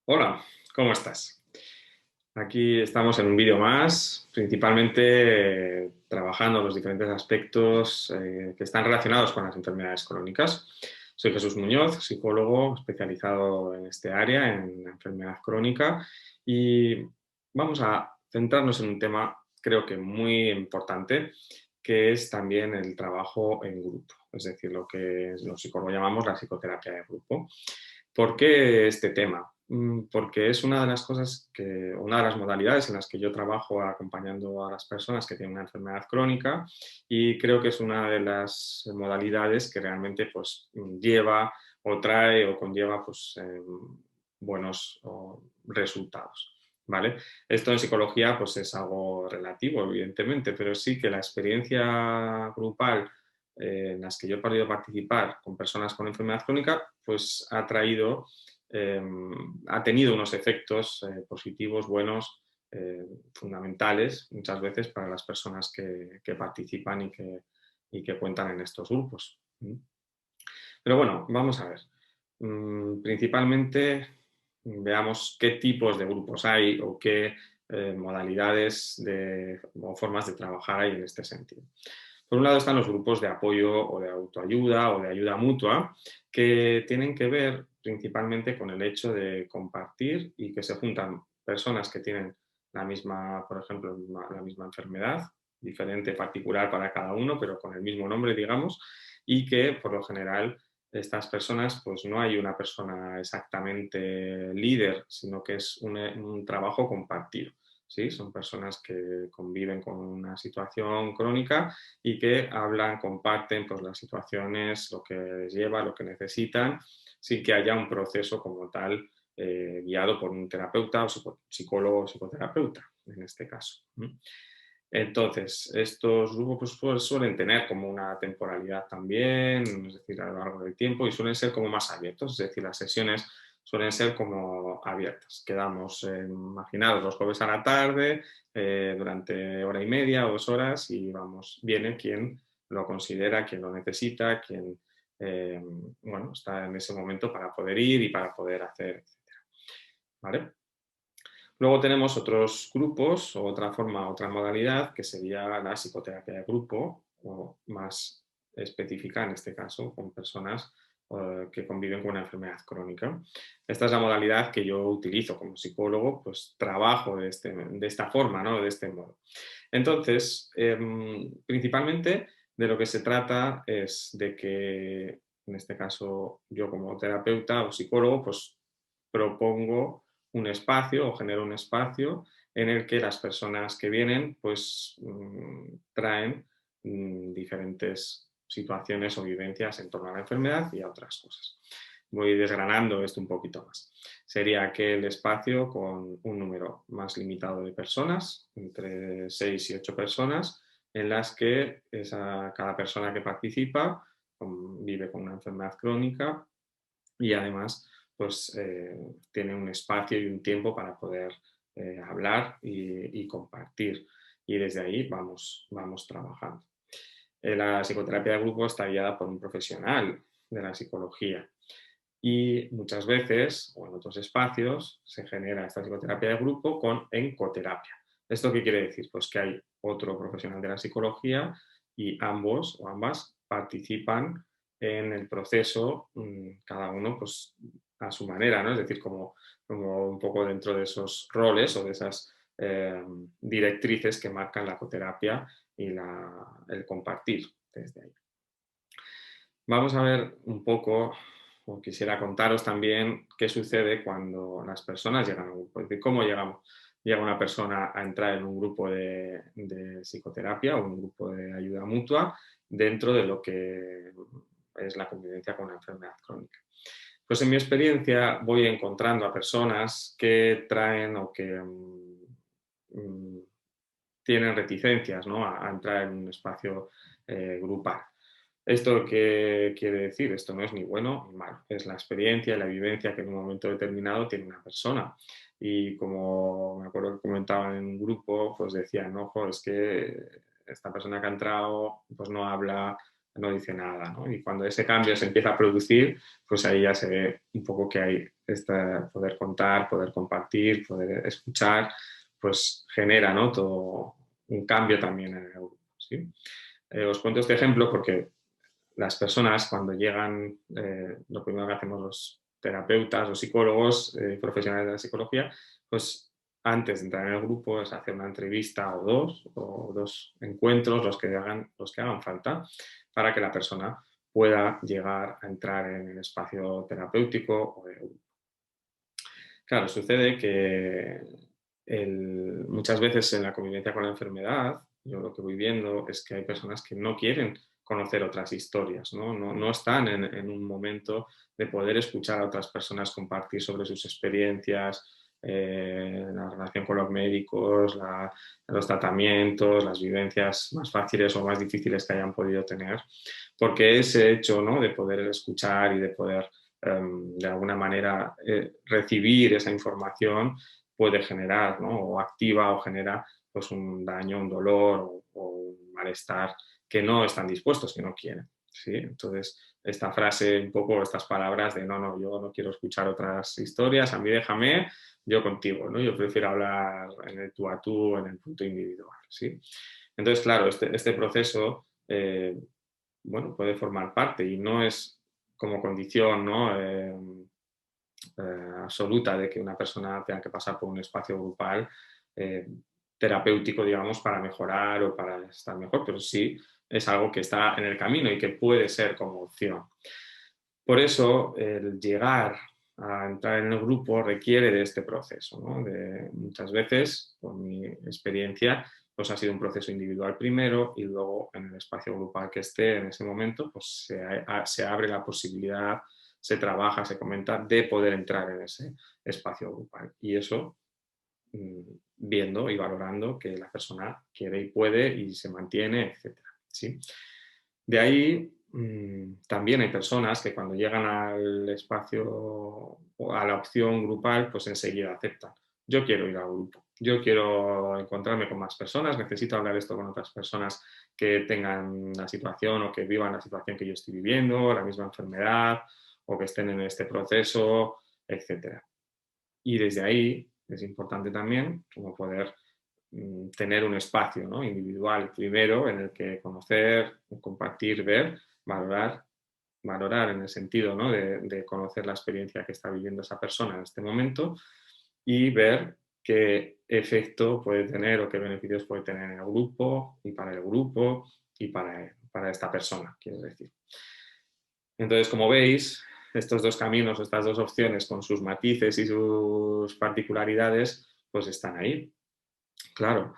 Hola, ¿cómo estás? Aquí estamos en un vídeo más, principalmente trabajando los diferentes aspectos que están relacionados con las enfermedades crónicas. Soy Jesús Muñoz, psicólogo especializado en este área, en la enfermedad crónica, y vamos a centrarnos en un tema creo que muy importante, que es también el trabajo en grupo, es decir, lo que los psicólogos llamamos la psicoterapia de grupo. ¿Por qué este tema? Porque es una de las cosas una de las modalidades en las que yo trabajo acompañando a las personas que tienen una enfermedad crónica y creo que es una de las modalidades que realmente pues lleva o trae o conlleva pues buenos resultados. ¿Vale? Esto en psicología pues es algo relativo, evidentemente, pero sí que la experiencia grupal en las que yo he podido participar con personas con enfermedad crónica, pues eh, ha tenido unos efectos positivos, buenos, fundamentales, muchas veces para las personas que participan y que cuentan en estos grupos. Pero bueno, vamos a ver. Principalmente veamos qué tipos de grupos hay o qué modalidades o formas de trabajar hay en este sentido. Por un lado están los grupos de apoyo o de autoayuda o de ayuda mutua, que tienen que ver principalmente con el hecho de compartir y que se juntan personas que tienen la misma, por ejemplo, la misma enfermedad, diferente, particular para cada uno, pero con el mismo nombre, digamos, y que por lo general estas personas, pues no hay una persona exactamente líder, sino que es un trabajo compartido. ¿Sí? Son personas que conviven con una situación crónica y que hablan, comparten pues, las situaciones, lo que les lleva, lo que necesitan, sin que haya un proceso como tal guiado por un terapeuta o psicólogo o psicoterapeuta, en este caso. Entonces, estos grupos pues, suelen tener como una temporalidad también, es decir, a lo largo del tiempo, y suelen ser como más abiertos, es decir, las sesiones suelen ser como abiertas. Quedamos, imaginados, los jueves a la tarde, durante hora y media o 2 horas, y vamos, viene quien lo considera, quien lo necesita, quien eh, bueno, está en ese momento para poder ir y para poder hacer, etcétera. ¿Vale? Luego tenemos otros grupos o otra forma, otra modalidad que sería la psicoterapia de grupo o más específica en este caso con personas que conviven con una enfermedad crónica. Esta es la modalidad que yo utilizo como psicólogo, pues trabajo de esta forma, ¿no? De este modo. Entonces, principalmente de lo que se trata es de que, en este caso, yo como terapeuta o psicólogo, pues propongo un espacio o genero un espacio en el que las personas que vienen pues traen diferentes situaciones o vivencias en torno a la enfermedad y a otras cosas. Voy desgranando esto un poquito más. Sería aquel espacio con un número más limitado de personas, entre 6 y 8 personas, en las que cada persona que participa vive con una enfermedad crónica y además pues tiene un espacio y un tiempo para poder hablar y compartir. Y desde ahí vamos trabajando. La psicoterapia de grupo está guiada por un profesional de la psicología y muchas veces, o en otros espacios, se genera esta psicoterapia de grupo con encoterapia. ¿Esto qué quiere decir? Pues que hay otro profesional de la psicología y ambos o ambas participan en el proceso, cada uno pues a su manera, ¿no? Es decir, como un poco dentro de esos roles o de esas directrices que marcan la coterapia y el compartir desde ahí. Vamos a ver un poco, o quisiera contaros también qué sucede cuando las personas llegan a un grupo, es decir, cómo llega una persona a entrar en un grupo de psicoterapia o un grupo de ayuda mutua dentro de lo que es la convivencia con una enfermedad crónica. Pues en mi experiencia voy encontrando a personas que traen o que tienen reticencias, ¿no? a entrar en un espacio grupal. ¿Esto qué quiere decir? Esto no es ni bueno ni malo, es la experiencia y la vivencia que en un momento determinado tiene una persona. Y como me acuerdo que comentaban en un grupo, pues decían, ojo, es que esta persona que ha entrado pues no habla no dice nada, ¿no? Y cuando ese cambio se empieza a producir, pues ahí ya se ve un poco que hay poder contar, poder compartir, poder escuchar, pues genera, ¿no? Todo un cambio también en el grupo, ¿sí? Os cuento este ejemplo porque las personas cuando llegan, lo primero que hacemos los terapeutas, los psicólogos, profesionales de la psicología, pues antes de entrar en el grupo es hacer una entrevista o dos encuentros, los que hagan falta, para que la persona pueda llegar a entrar en el espacio terapéutico o de grupo. Claro, sucede que muchas veces en la convivencia con la enfermedad, yo lo que voy viendo es que hay personas que no quieren conocer otras historias, ¿no? No están en un momento de poder escuchar a otras personas compartir sobre sus experiencias, la relación con los médicos, los tratamientos, las vivencias más fáciles o más difíciles que hayan podido tener, porque ese hecho, ¿no?, de poder escuchar y de poder de alguna manera recibir esa información puede generar, ¿no?, o activa o genera pues un daño, un dolor o un malestar que no están dispuestos, que no quieren, ¿sí? Entonces, esta frase, un poco estas palabras de no, yo no quiero escuchar otras historias, a mí déjame, yo contigo, ¿no? Yo prefiero hablar en el tú a tú, en el punto individual, ¿sí? Entonces, claro, este proceso, bueno, puede formar parte y no es como condición, ¿no?, absoluta de que una persona tenga que pasar por un espacio grupal eh, terapéutico, digamos, para mejorar o para estar mejor, pero sí es algo que está en el camino y que puede ser como opción. Por eso, el llegar a entrar en el grupo requiere de este proceso, ¿no? Muchas veces, por mi experiencia, pues ha sido un proceso individual primero y luego en el espacio grupal que esté en ese momento, pues se abre la posibilidad, se trabaja, se comenta de poder entrar en ese espacio grupal. Y eso viendo y valorando que la persona quiere y puede y se mantiene, etcétera, ¿sí? De ahí también hay personas que cuando llegan al espacio o a la opción grupal, pues enseguida aceptan. Yo quiero ir al grupo, yo quiero encontrarme con más personas, necesito hablar esto con otras personas que tengan la situación o que vivan la situación que yo estoy viviendo, la misma enfermedad o que estén en este proceso, etcétera. Y desde ahí es importante también como poder tener un espacio, ¿no?, individual primero en el que conocer, compartir, ver, valorar en el sentido, ¿no?, de conocer la experiencia que está viviendo esa persona en este momento y ver qué efecto puede tener o qué beneficios puede tener en el grupo y para esta persona, quiero decir. Entonces, como veis, estos dos caminos, estas dos opciones con sus matices y sus particularidades, pues están ahí. Claro,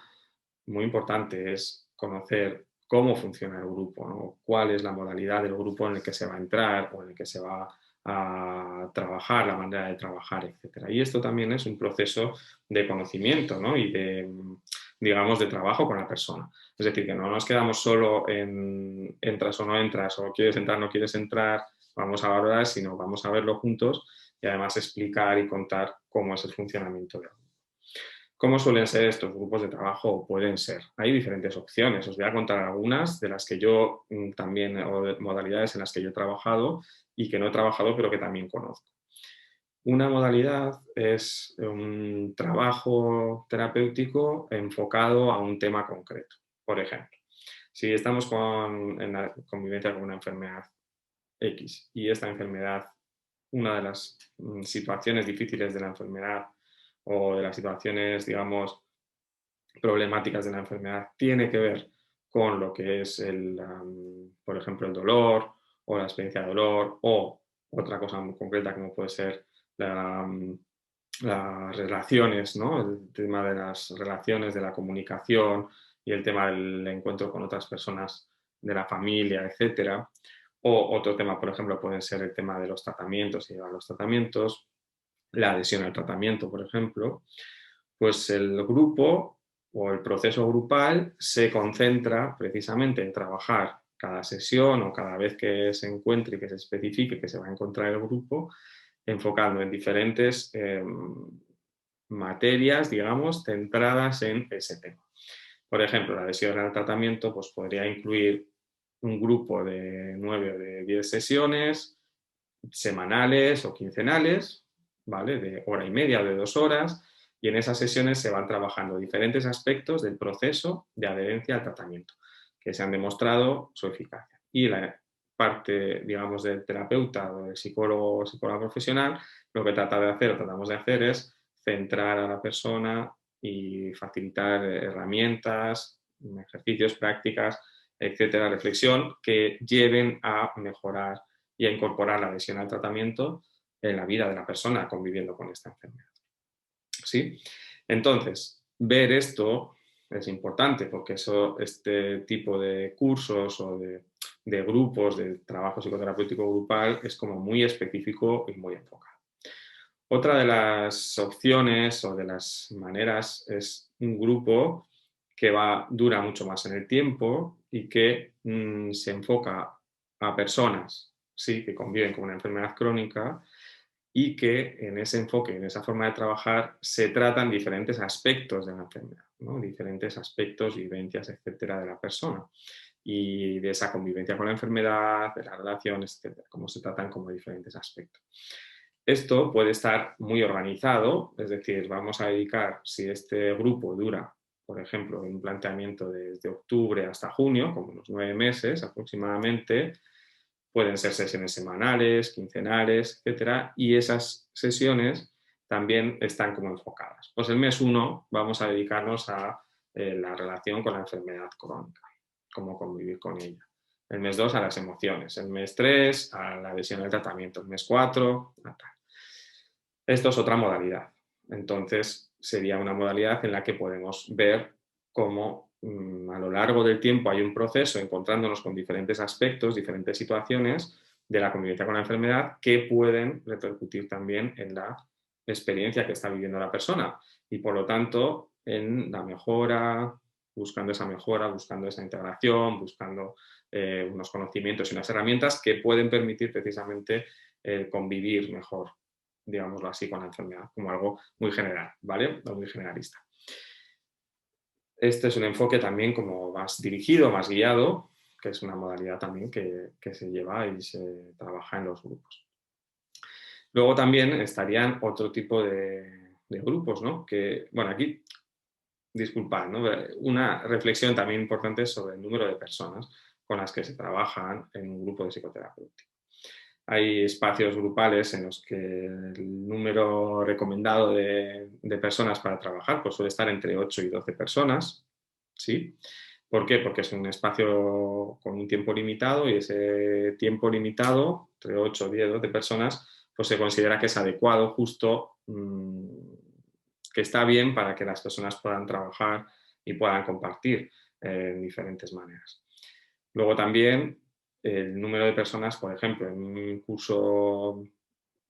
muy importante es conocer cómo funciona el grupo, ¿no? Cuál es la modalidad del grupo en el que se va a entrar o en el que se va a trabajar, la manera de trabajar, etcétera. Y esto también es un proceso de conocimiento, ¿no?, y de, digamos, de trabajo con la persona. Es decir, que no nos quedamos solo en entras o no entras, o quieres entrar, no quieres entrar, vamos a valorar, sino vamos a verlo juntos y además explicar y contar cómo es el funcionamiento del grupo. ¿Cómo suelen ser estos grupos de trabajo? O pueden ser. Hay diferentes opciones. Os voy a contar algunas de las que yo también, o de modalidades en las que yo he trabajado y que no he trabajado, pero que también conozco. Una modalidad es un trabajo terapéutico enfocado a un tema concreto. Por ejemplo, si estamos en la convivencia con una enfermedad X y esta enfermedad, una de las situaciones difíciles de la enfermedad o de las situaciones, digamos, problemáticas de la enfermedad tiene que ver con lo que es por ejemplo, el dolor o la experiencia de dolor o otra cosa muy concreta como puede ser las relaciones, ¿no? El tema de las relaciones, de la comunicación y el tema del encuentro con otras personas de la familia, etcétera. O otro tema, por ejemplo, puede ser el tema de los tratamientos y llevar los tratamientos, la adhesión al tratamiento, por ejemplo. Pues el grupo o el proceso grupal se concentra precisamente en trabajar cada sesión o cada vez que se encuentre y que se especifique que se va a encontrar el grupo, enfocando en diferentes materias, digamos, centradas en ese tema. Por ejemplo, la adhesión al tratamiento pues, podría incluir un grupo de 9 o de 10 sesiones semanales o quincenales, ¿vale? De hora y media o de 2 horas, y en esas sesiones se van trabajando diferentes aspectos del proceso de adherencia al tratamiento, que se han demostrado su eficacia. Y la parte, digamos, del terapeuta o del psicólogo o psicóloga profesional, lo que trata de hacer o tratamos de hacer es centrar a la persona y facilitar herramientas, ejercicios, prácticas, etcétera, reflexión, que lleven a mejorar y a incorporar la adhesión al tratamiento en la vida de la persona conviviendo con esta enfermedad. ¿Sí? Entonces, ver esto es importante porque este tipo de cursos o de grupos de trabajo psicoterapéutico grupal es como muy específico y muy enfocado. Otra de las opciones o de las maneras es un grupo que dura mucho más en el tiempo y que se enfoca a personas, sí, que conviven con una enfermedad crónica y que en ese enfoque, en esa forma de trabajar, se tratan diferentes aspectos de la enfermedad, ¿no? Diferentes aspectos, vivencias, etcétera, de la persona y de esa convivencia con la enfermedad, de las relaciones, etcétera, cómo se tratan como diferentes aspectos. Esto puede estar muy organizado, es decir, vamos a dedicar, si este grupo dura, por ejemplo, un planteamiento desde octubre hasta junio, como unos 9 meses aproximadamente, pueden ser sesiones semanales, quincenales, etcétera, y esas sesiones también están como enfocadas. Pues el mes 1 vamos a dedicarnos a la relación con la enfermedad crónica, cómo convivir con ella. El mes 2 a las emociones, el mes 3 a la adhesión al tratamiento, el mes 4 a tal. Esto es otra modalidad. Entonces, sería una modalidad en la que podemos ver cómo a lo largo del tiempo hay un proceso encontrándonos con diferentes aspectos, diferentes situaciones de la convivencia con la enfermedad que pueden repercutir también en la experiencia que está viviendo la persona y, por lo tanto, en la mejora, buscando esa integración, buscando unos conocimientos y unas herramientas que pueden permitir precisamente convivir mejor, digámoslo así, con la enfermedad, como algo muy general, ¿vale? O muy generalista. Este es un enfoque también como más dirigido, más guiado, que es una modalidad también que se lleva y se trabaja en los grupos. Luego también estarían otro tipo de grupos, ¿no? Que, bueno, aquí, disculpad, ¿no? Una reflexión también importante sobre el número de personas con las que se trabajan en un grupo de psicoterapéutico. Hay espacios grupales en los que el número recomendado de personas para trabajar pues suele estar entre 8 y 12 personas. ¿Sí? ¿Por qué? Porque es un espacio con un tiempo limitado y ese tiempo limitado, entre 8, 10, 12 personas, pues se considera que es adecuado, justo, que está bien para que las personas puedan trabajar y puedan compartir en diferentes maneras. Luego también el número de personas, por ejemplo, en un curso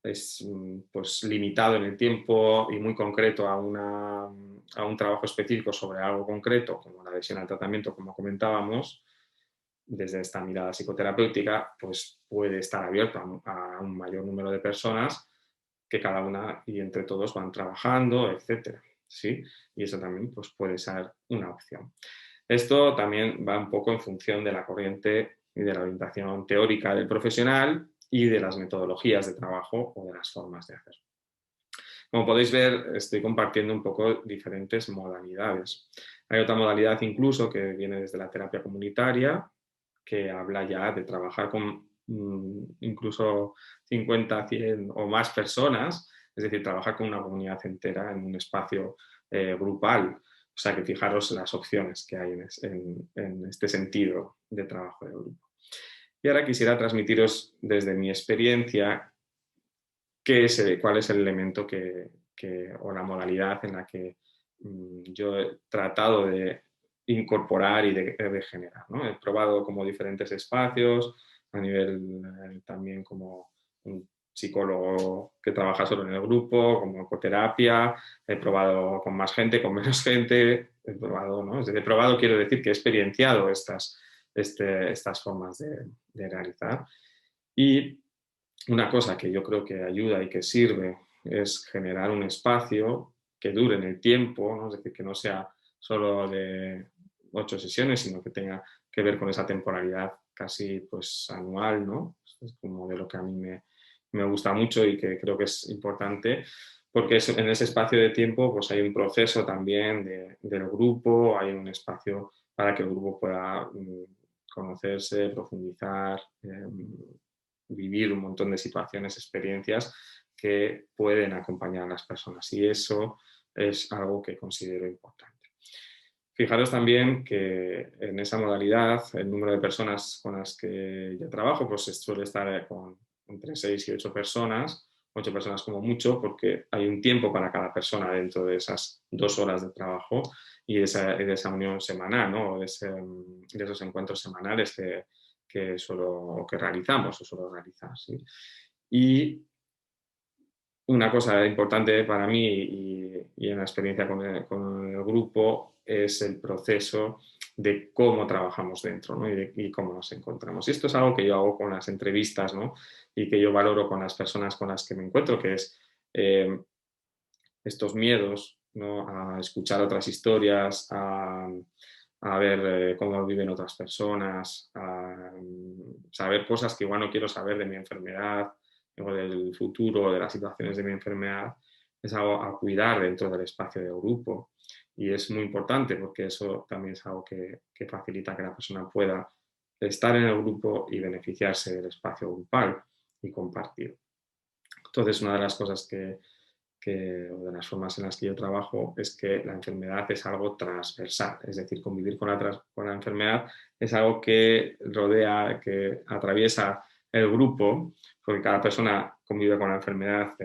es pues, limitado en el tiempo y muy concreto a un trabajo específico sobre algo concreto, como la adhesión al tratamiento, como comentábamos, desde esta mirada psicoterapéutica, pues puede estar abierto a un mayor número de personas que cada una y entre todos van trabajando, etcétera, ¿sí? Y eso también pues, puede ser una opción. Esto también va un poco en función de la corriente y de la orientación teórica del profesional y de las metodologías de trabajo o de las formas de hacer. Como podéis ver, estoy compartiendo un poco diferentes modalidades. Hay otra modalidad incluso que viene desde la terapia comunitaria, que habla ya de trabajar con incluso 50, 100 o más personas, es decir, trabajar con una comunidad entera en un espacio grupal. O sea que fijaros las opciones que hay en este sentido de trabajo de grupo. Y ahora quisiera transmitiros desde mi experiencia cuál es el elemento o la modalidad en la que yo he tratado de incorporar y de generar, ¿no? He probado como diferentes espacios, a nivel también como un psicólogo que trabaja solo en el grupo, como ecoterapia, he probado con más gente, con menos gente, he probado, ¿no? Es decir, he probado, quiero decir que he experienciado estas formas de realizar. Y una cosa que yo creo que ayuda y que sirve es generar un espacio que dure en el tiempo, ¿no? Es decir, que no sea solo de 8 sesiones, sino que que ver con esa temporalidad casi pues anual, ¿no? Es un modelo que a mí me gusta mucho y que creo que es importante, porque en ese espacio de tiempo pues hay un proceso también del grupo, hay un espacio para que el grupo pueda conocerse, profundizar, vivir un montón de situaciones, experiencias que pueden acompañar a las personas, y eso es algo que considero importante. Fijaros también que en esa modalidad el número de personas con las que yo trabajo pues suele estar entre 6 y 8 personas, 8 personas como mucho, porque hay un tiempo para cada persona dentro de esas 2 horas de trabajo y de esa unión semanal, ¿no? De esos encuentros semanales que realizamos o suelo realizar. ¿Sí? Y una cosa importante para mí y en la experiencia con el grupo es el proceso de cómo trabajamos dentro, ¿no? y cómo nos encontramos. Y esto es algo que yo hago con las entrevistas, ¿no? Y que yo valoro con las personas con las que me encuentro, que es eh, estos miedos, ¿no? A escuchar otras historias, a ver cómo viven otras personas, a saber cosas que igual no quiero saber de mi enfermedad o del futuro o de las situaciones de mi enfermedad, es algo a cuidar dentro del espacio del grupo. Y es muy importante porque eso también es algo que facilita que la persona pueda estar en el grupo y beneficiarse del espacio grupal y compartir. Entonces, una de las cosas o de las formas en las que yo trabajo es que la enfermedad es algo transversal, es decir, convivir con la enfermedad es algo que rodea, que atraviesa el grupo, porque cada persona convive con la enfermedad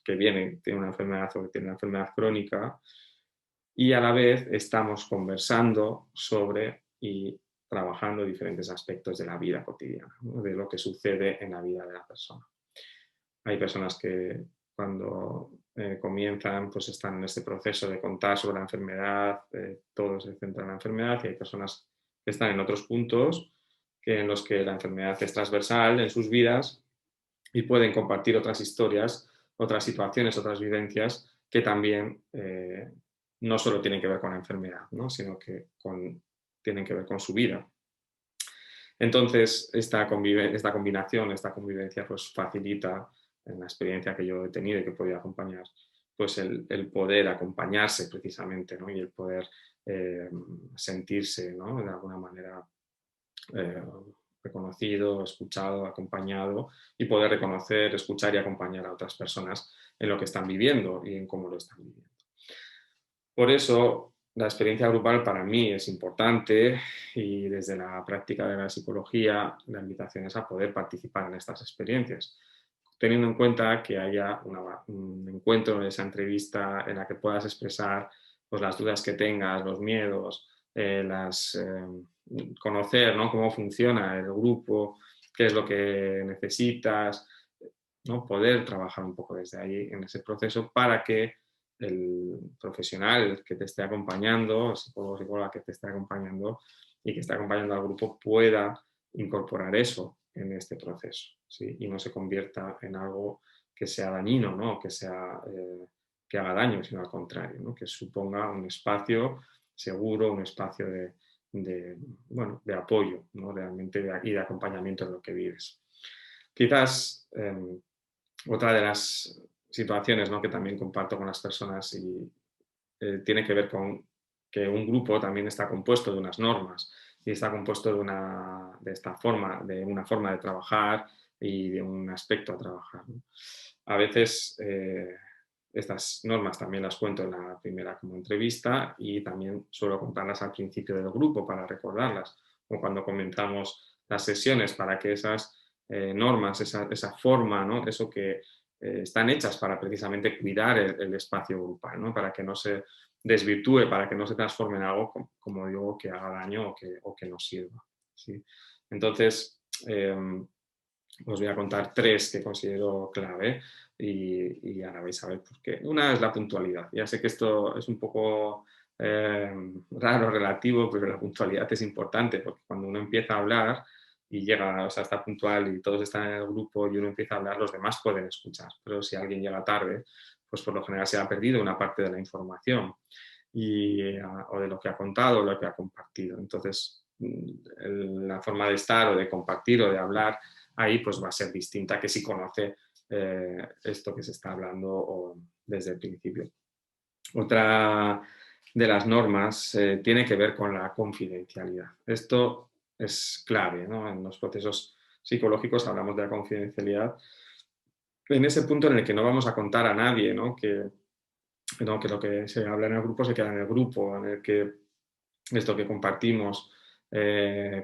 tiene una enfermedad o que tiene una enfermedad crónica, y a la vez estamos conversando sobre y trabajando diferentes aspectos de la vida cotidiana, ¿no? De lo que sucede en la vida de la persona. Hay personas que cuando comienzan pues están en este proceso de contar sobre la enfermedad, todo se centra en la enfermedad, y hay personas que están en otros puntos en los que la enfermedad es transversal en sus vidas y pueden compartir otras historias, otras situaciones, otras vivencias que también no solo tienen que ver con la enfermedad, ¿no? Sino que tienen que ver con su vida. Entonces, esta combinación, esta convivencia, pues facilita, en la experiencia que yo he tenido y que he podido acompañar, pues el poder acompañarse precisamente, ¿no? Y el poder sentirse, ¿no? De alguna manera eh, reconocido, escuchado, acompañado, y poder reconocer, escuchar y acompañar a otras personas en lo que están viviendo y en cómo lo están viviendo. Por eso, la experiencia grupal para mí es importante, y desde la práctica de la psicología la invitación es a poder participar en estas experiencias, teniendo en cuenta que haya un encuentro en esa entrevista en la que puedas expresar pues, las dudas que tengas, los miedos, conocer, ¿no? Cómo funciona el grupo, qué es lo que necesitas, ¿no? Poder trabajar un poco desde ahí en ese proceso para que el profesional que te esté acompañando, el psicólogo o psicóloga que te esté acompañando y que esté acompañando al grupo, pueda incorporar eso en este proceso, ¿sí? Y no se convierta en algo que sea dañino, ¿no? Que haga daño, sino al contrario, ¿no? Que suponga un espacio seguro, un espacio de apoyo, ¿no? Realmente y de acompañamiento en lo que vives. Quizás otra de las situaciones, ¿no? Que también comparto con las personas y tiene que ver con que un grupo también está compuesto de unas normas y está compuesto de una forma de trabajar y de un aspecto a trabajar, ¿no? A veces estas normas también las cuento en la primera como entrevista, y también suelo contarlas al principio del grupo para recordarlas, o cuando comenzamos las sesiones, para que esas normas, esa forma, ¿no? Eso que están hechas para precisamente cuidar el espacio grupal, ¿no? Para que no se desvirtúe, para que no se transforme en algo, como digo, que haga daño o que no sirva, ¿sí? Entonces, os voy a contar 3 que considero clave y ahora vais a ver por qué. Una es la puntualidad. Ya sé que esto es un poco raro, relativo, pero la puntualidad es importante, porque cuando uno empieza a hablar y llega, o sea, está puntual y todos están en el grupo y uno empieza a hablar, los demás pueden escuchar. Pero si alguien llega tarde, pues por lo general se ha perdido una parte de la información o de lo que ha contado o lo que ha compartido. Entonces, la forma de estar o de compartir o de hablar ahí pues va a ser distinta que si conoce esto que se está hablando desde el principio. Otra de las normas tiene que ver con la confidencialidad. Esto es clave, ¿no? En los procesos psicológicos hablamos de la confidencialidad en ese punto en el que no vamos a contar a nadie, ¿no? Que lo que se habla en el grupo se queda en el grupo, en el que esto que compartimos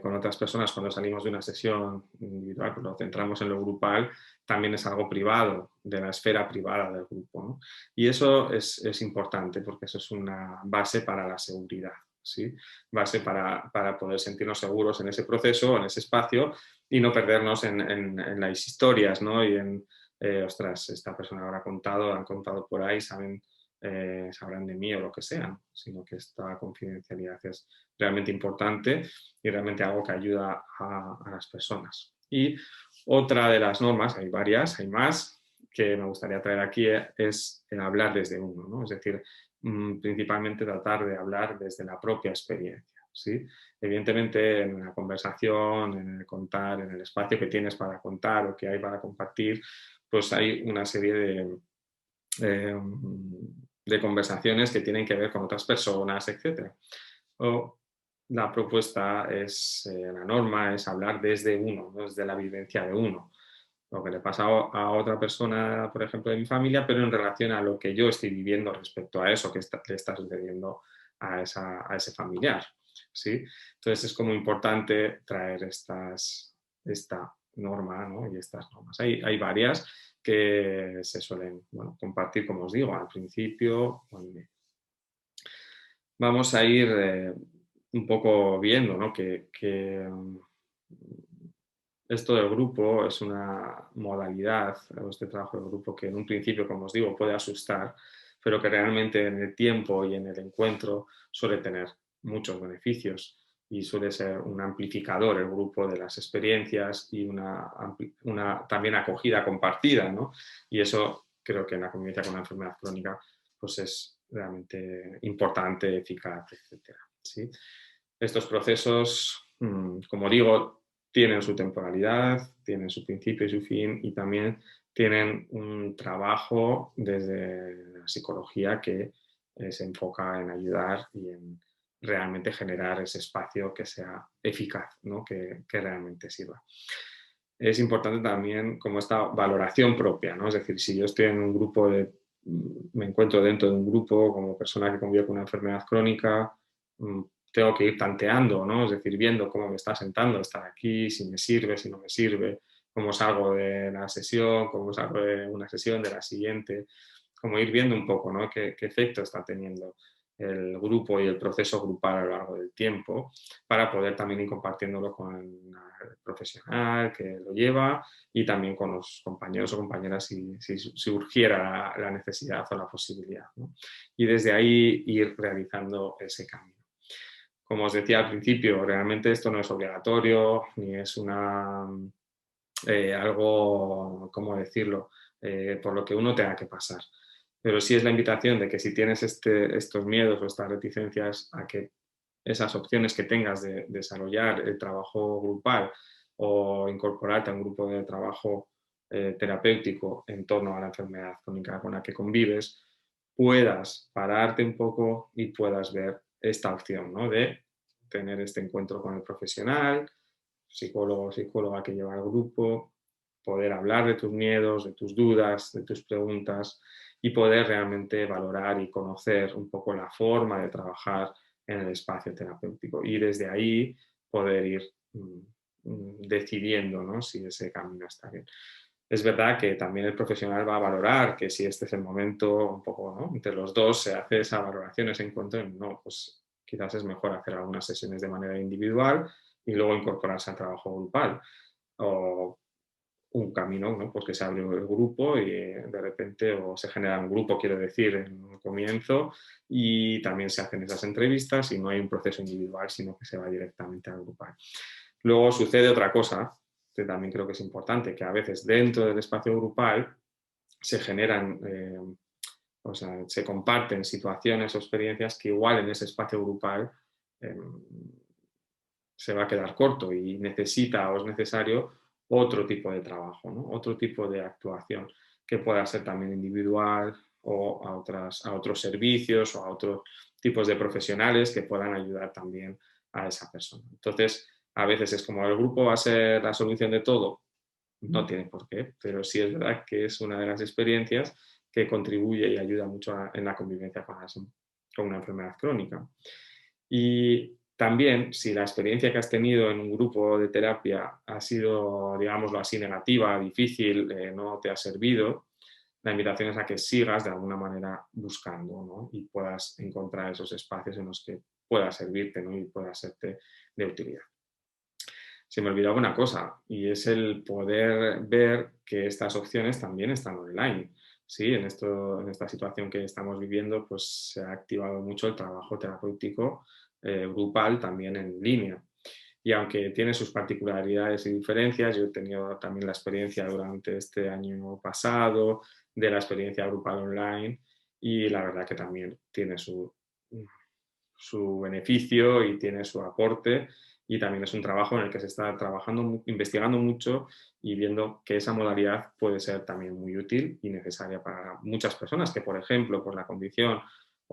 con otras personas cuando salimos de una sesión individual, pues lo centramos en lo grupal, también es algo privado, de la esfera privada del grupo, ¿no? Y eso es importante porque eso es una base para la seguridad, ¿sí? Base para poder sentirnos seguros en ese proceso, en ese espacio y no perdernos en las historias, ¿no? Y ostras, esta persona habrá contado, han contado por ahí, sabrán de mí o lo que sea, sino que esta confidencialidad es realmente importante y realmente algo que ayuda a las personas. Y otra de las normas, hay varias, hay más, que me gustaría traer aquí es el hablar desde uno, ¿no? Es decir, principalmente tratar de hablar desde la propia experiencia, ¿sí? Evidentemente en una conversación, en el contar, en el espacio que tienes para contar o que hay para compartir, pues hay una serie eh, de conversaciones que tienen que ver con otras personas, etc. O la propuesta es, la norma es hablar desde uno, ¿no? Desde la vivencia de uno. Lo que le pasa a otra persona, por ejemplo, de mi familia, pero en relación a lo que yo estoy viviendo respecto a eso que le está sucediendo a ese familiar, ¿sí? Entonces es como importante traer esta norma, ¿no? Y estas normas. Hay varias que se suelen, bueno, compartir, como os digo, al principio o en medio. Vamos a ir un poco viendo, ¿no? Esto del grupo es una modalidad, este trabajo de grupo que en un principio, como os digo, puede asustar, pero que realmente en el tiempo y en el encuentro suele tener muchos beneficios y suele ser un amplificador el grupo de las experiencias y una también acogida compartida, ¿no? Y eso creo que en la convivencia con la enfermedad crónica pues es realmente importante, eficaz, etc. ¿Sí? Estos procesos, como digo, tienen su temporalidad, tienen su principio y su fin y también tienen un trabajo desde la psicología que se enfoca en ayudar y en realmente generar ese espacio que sea eficaz, ¿no? que realmente sirva. Es importante también como esta valoración propia, ¿no? Es decir, si yo estoy en un grupo me encuentro dentro de un grupo como persona que convive con una enfermedad crónica, tengo que ir tanteando, ¿no? Es decir, viendo cómo me está sentando estar aquí, si me sirve, si no me sirve, cómo salgo de la sesión, cómo salgo de una sesión, de la siguiente, como ir viendo un poco, ¿no? Qué efecto está teniendo el grupo y el proceso grupal a lo largo del tiempo para poder también ir compartiéndolo con el profesional que lo lleva y también con los compañeros o compañeras si urgiera la necesidad o la posibilidad, ¿no? Y desde ahí ir realizando ese cambio. Como os decía al principio, realmente esto no es obligatorio ni es algo, ¿cómo decirlo?, por lo que uno tenga que pasar. Pero sí es la invitación de que si tienes estos miedos o estas reticencias a que esas opciones que tengas de desarrollar el trabajo grupal o incorporarte a un grupo de trabajo terapéutico en torno a la enfermedad crónica con la que convives, puedas pararte un poco y puedas ver esta opción, ¿no? De tener este encuentro con el profesional, psicólogo o psicóloga que lleva el grupo, poder hablar de tus miedos, de tus dudas, de tus preguntas y poder realmente valorar y conocer un poco la forma de trabajar en el espacio terapéutico y desde ahí poder ir decidiendo, ¿no? Si ese camino está bien. Es verdad que también el profesional va a valorar que si este es el momento, un poco, ¿no? Entre los dos se hace esa valoración, ese encuentro, no, pues quizás es mejor hacer algunas sesiones de manera individual y luego incorporarse al trabajo grupal. O un camino, ¿no? Pues que se abre el grupo y de repente o se genera un grupo, quiero decir, en un comienzo y también se hacen esas entrevistas y no hay un proceso individual, sino que se va directamente al grupal. Luego sucede otra cosa, que también creo que es importante, que a veces dentro del espacio grupal se generan, o sea, se comparten situaciones o experiencias que igual en ese espacio grupal eh, se va a quedar corto y necesita o es necesario otro tipo de trabajo, ¿no? Otro tipo de actuación que pueda ser también individual o a otros servicios o a otros tipos de profesionales que puedan ayudar también a esa persona. Entonces, a veces es como el grupo va a ser la solución de todo, no tiene por qué, pero sí es verdad que es una de las experiencias que contribuye y ayuda mucho en la convivencia con una enfermedad crónica. Y también, si la experiencia que has tenido en un grupo de terapia ha sido, digámoslo así, negativa, difícil, no te ha servido, la invitación es a que sigas de alguna manera buscando, ¿no? Y puedas encontrar esos espacios en los que pueda servirte, ¿no? Y pueda serte de utilidad. Se me olvidaba una cosa y es el poder ver que estas opciones también están online. Sí, en esta situación que estamos viviendo, pues se ha activado mucho el trabajo terapéutico grupal también en línea. Y aunque tiene sus particularidades y diferencias, yo he tenido también la experiencia durante este año pasado de la experiencia grupal online y la verdad que también tiene su beneficio y tiene su aporte y también es un trabajo en el que se está trabajando, investigando mucho y viendo que esa modalidad puede ser también muy útil y necesaria para muchas personas que, por ejemplo, por la condición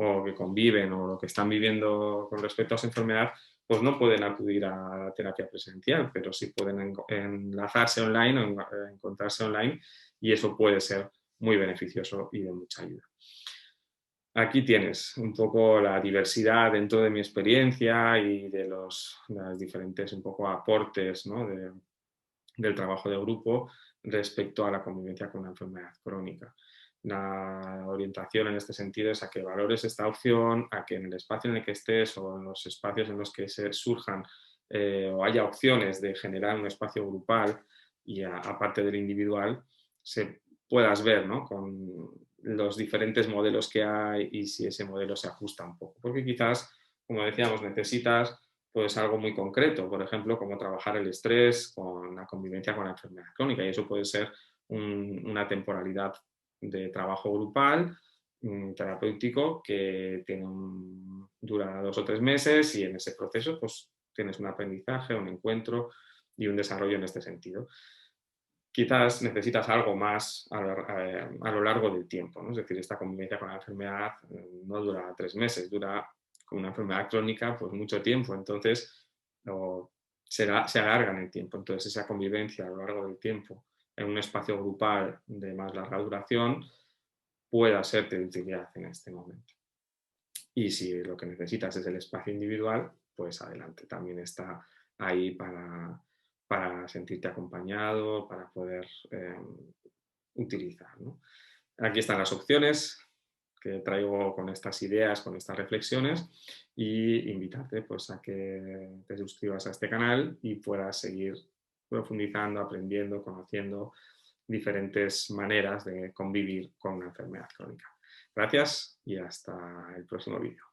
o que conviven o lo que están viviendo con respecto a su enfermedad, pues no pueden acudir a la terapia presencial, pero sí pueden enlazarse online o encontrarse online y eso puede ser muy beneficioso y de mucha ayuda. Aquí tienes un poco la diversidad dentro de mi experiencia y de los diferentes un poco aportes, ¿no? Del trabajo de grupo respecto a la convivencia con una enfermedad crónica. La orientación en este sentido es a que valores esta opción, a que en el espacio en el que estés o en los espacios en los que se surjan o haya opciones de generar un espacio grupal y aparte del individual, se puedas ver, ¿no? Con los diferentes modelos que hay y si ese modelo se ajusta un poco. Porque quizás, como decíamos, necesitas pues algo muy concreto, por ejemplo, como trabajar el estrés con la convivencia con la enfermedad crónica y eso puede ser una temporalidad de trabajo grupal terapéutico que dura 2 o 3 meses y en ese proceso pues tienes un aprendizaje, un encuentro y un desarrollo en este sentido. Quizás necesitas algo más a lo largo del tiempo, ¿no? Es decir, esta convivencia con la enfermedad no dura 3 meses, dura con una enfermedad crónica pues mucho tiempo, entonces se alarga en el tiempo. Entonces esa convivencia a lo largo del tiempo en un espacio grupal de más larga duración pueda ser de utilidad en este momento. Y si lo que necesitas es el espacio individual, pues adelante, también está ahí para sentirte acompañado, para poder utilizar, ¿no? Aquí están las opciones que traigo con estas ideas, con estas reflexiones y invitarte pues, a que te suscribas a este canal y puedas seguir profundizando, aprendiendo, conociendo diferentes maneras de convivir con una enfermedad crónica. Gracias y hasta el próximo vídeo.